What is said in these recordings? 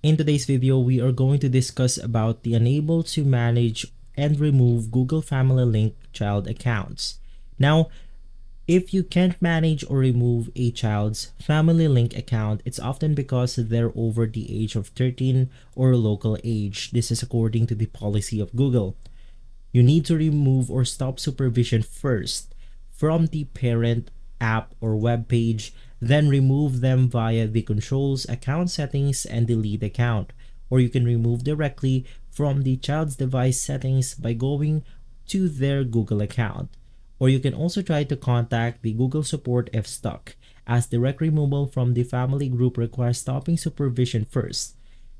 In today's video, we are going to discuss about the unable to manage and remove Google Family Link child accounts. Now, if you can't manage or remove a child's Family Link account, it's often because they're over the age of 13 or local age. This is according to the policy of Google. You need to remove or stop supervision first from the parent app or web page, then remove them via the controls, account settings, and delete account. Or you can remove directly from the child's device settings by going to their Google account. Or you can also try to contact the Google support if stuck, as direct removal from the family group requires stopping supervision first.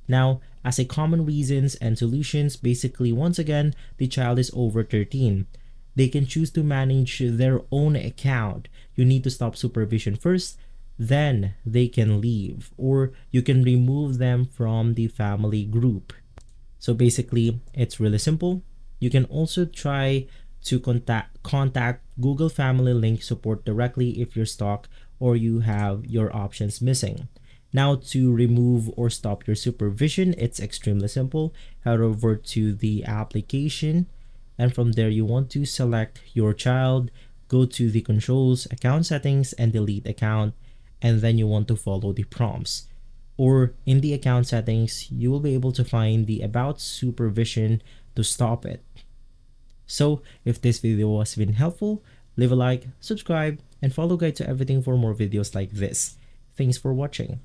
Now, as a common reasons and solutions, basically once again, the child is over 13. They can choose to manage their own account. You need to stop supervision first, then they can leave, or you can remove them from the family group. So basically, it's really simple. You can also try to contact Google Family Link support directly if you're stuck or you have your options missing. Now, to remove or stop your supervision, it's extremely simple. Head over to the application, and from there you want to select your child, go to the controls, account settings, and delete account, and then you want to follow the prompts. Or in the account settings, you will be able to find the about supervision to stop it. So if this video has been helpful, leave a like, subscribe, and follow Guide to Everything for more videos like this. Thanks for watching.